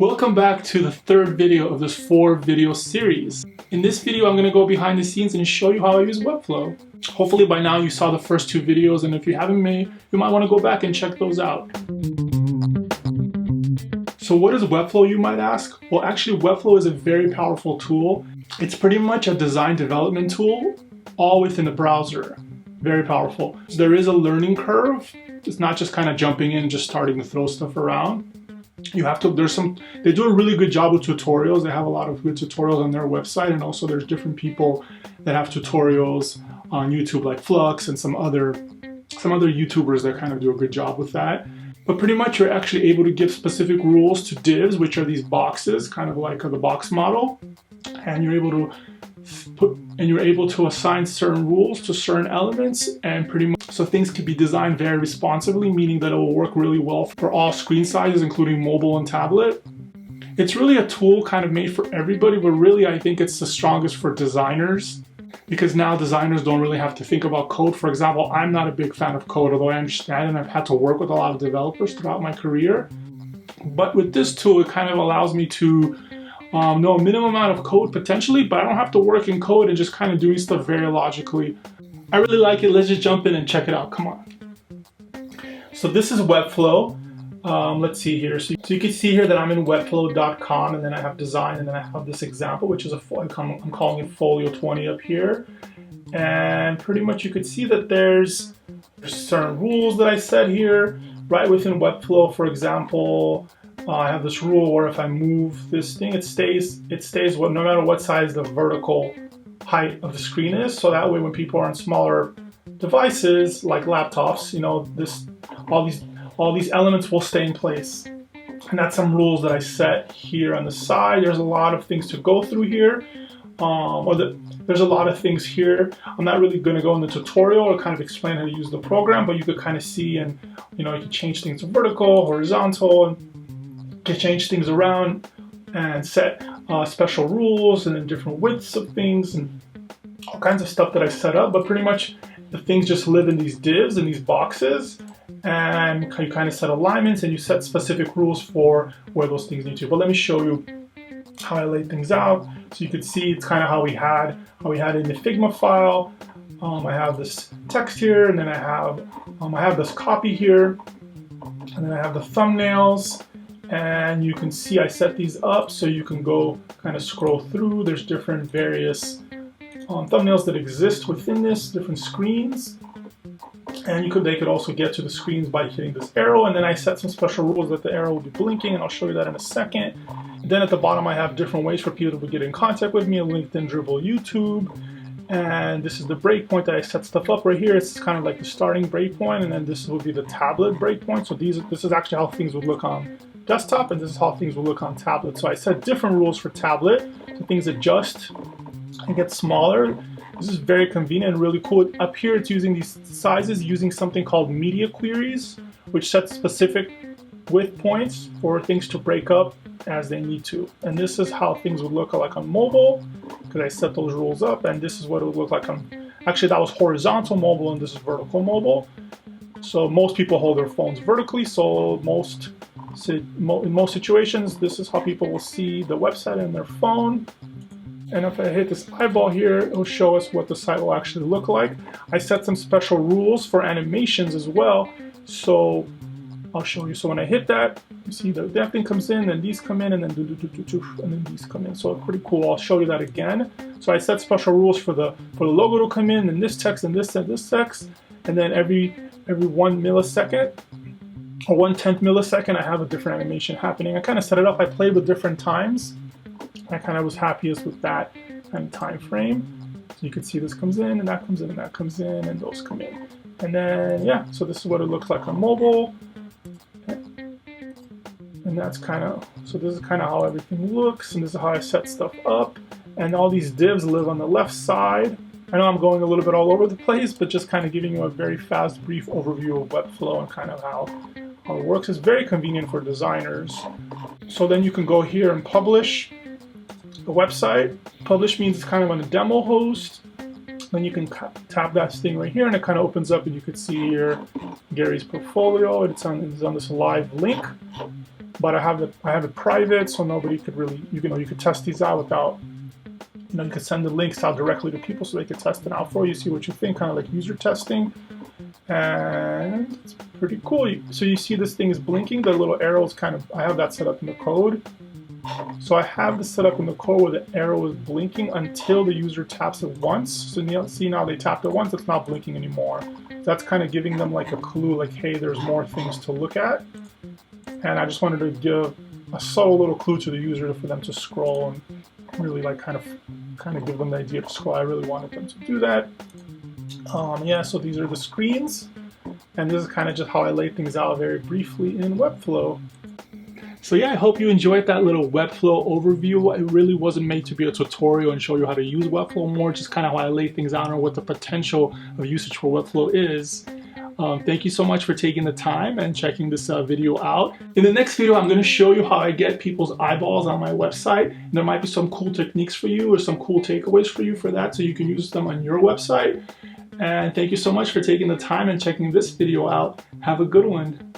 Welcome back to the third video of this 4-video series. In this video, I'm going to go behind the scenes and show you how I use Webflow. Hopefully by now you saw the first 2 videos, and if you haven't, you might want to go back and check those out. So what is Webflow, you might ask? Well, actually Webflow is a very powerful tool. It's pretty much a design development tool, all within the browser. Very powerful. There is a learning curve. It's not just kind of jumping in and just starting to throw stuff around. You have to, they do a really good job with tutorials. They have a lot of good tutorials on their website, and also there's different people that have tutorials on YouTube like Flux and some other YouTubers that kind of do a good job with that. But pretty much you're actually able to give specific rules to divs, which are these boxes, kind of like the box model, and you're able to assign certain rules to certain elements, and pretty much so things can be designed very responsively, meaning that it will work really well for all screen sizes, including mobile and tablet. It's really a tool kind of made for everybody, but really I think it's the strongest for designers, because now designers don't really have to think about code. For example, I'm not a big fan of code, although I understand and I've had to work with a lot of developers throughout my career. But with this tool, it kind of allows me to know a minimum amount of code potentially, but I don't have to work in code and just kind of doing stuff very logically. I really like it. Let's just jump in and check it out. Come on. So this is Webflow. Let's see here. So you can see here that I'm in webflow.com, and then I have design, and then I have this example, which is I'm calling it Folio 20 up here. And pretty much you could see that there's certain rules that I set here right within Webflow. For example, I have this rule where if I move this thing, it stays no matter what size the vertical height of the screen is. So that way when people are on smaller devices like laptops, you know, all these elements will stay in place. And that's some rules that I set here on the side. There's a lot of things to go through here. There's a lot of things here. I'm not really going to go in the tutorial or kind of explain how to use the program, but you could kind of see, and you know, you can change things to vertical, horizontal, and can change things around and set special rules and then different widths of things and all kinds of stuff that I set up. But pretty much the things just live in these divs and these boxes, and you kind of set alignments and you set specific rules for where those things need to. But let me show you how I laid things out. So you could see it's kind of how we had in the Figma file. I have this text here, and then I have this copy here, and then I have the thumbnails. And you can see I set these up so you can go kind of scroll through. There's different various thumbnails that exist within this, different screens. And they could also get to the screens by hitting this arrow. And then I set some special rules that the arrow will be blinking, and I'll show you that in a second. And then at the bottom I have different ways for people to get in contact with me: LinkedIn, Dribble, YouTube. And this is the breakpoint that I set stuff up right here. It's kind of like the starting breakpoint, and then this would be the tablet breakpoint. So this is actually how things would look on desktop, and this is how things will look on tablet. So I set different rules for tablet, so things adjust and get smaller. This is very convenient and really cool. Up here it's using these sizes using something called media queries, which sets specific width points for things to break up as they need to. And this is how things would look like on mobile, because I set those rules up, and this is what it would look like on, actually that was horizontal mobile and this is vertical mobile. So most people hold their phones vertically, so in most situations, this is how people will see the website on their phone. And if I hit this eyeball here, it will show us what the site will actually look like. I set some special rules for animations as well. So I'll show you. So when I hit that, you see that thing comes in, and these come in, and then and then these come in. So pretty cool. I'll show you that again. So I set special rules for the logo to come in, and this text, and this text, and then every 1 millisecond. Or 1/10 millisecond, I have a different animation happening. I kind of set it up. I played with different times. I kind of was happiest with that kind of time frame. So you can see this comes in, and that comes in, and that comes in, and those come in. And then, yeah, so this is what it looks like on mobile. And that's so this is kind of how everything looks, and this is how I set stuff up. And all these divs live on the left side. I know I'm going a little bit all over the place, but just kind of giving you a very fast, brief overview of Webflow and kind of how it works. It's very convenient for designers. So then you can go here and publish the website. Publish means it's kind of on a demo host. Then you can tap that thing right here, and it kind of opens up, and you can see here Gary's portfolio. It's on this live link. but I have it private, so nobody could really, you could test these out without, you could send the links out directly to people so they could test it out for you, see what you think, kind of like user testing. And it's pretty cool. So you see this thing is blinking, the little arrow is kind of, I have that set up in the code. So I have this set up in the code where the arrow is blinking until the user taps it once. So see, now they tapped it once, it's not blinking anymore. That's kind of giving them like a clue, like, hey, there's more things to look at. And I just wanted to give a subtle little clue to the user for them to scroll and really like kind of give them the idea to scroll. I really wanted them to do that. Yeah, so these are the screens, and this is kind of just how I lay things out very briefly in Webflow. So yeah, I hope you enjoyed that little Webflow overview. It really wasn't made to be a tutorial and show you how to use Webflow more, just kind of how I lay things out and what the potential of usage for Webflow is. Thank you so much for taking the time and checking this video out. In the next video, I'm going to show you how I get people's eyeballs on my website. And there might be some cool techniques for you or some cool takeaways for you for that, so you can use them on your website. And thank you so much for taking the time and checking this video out. Have a good one.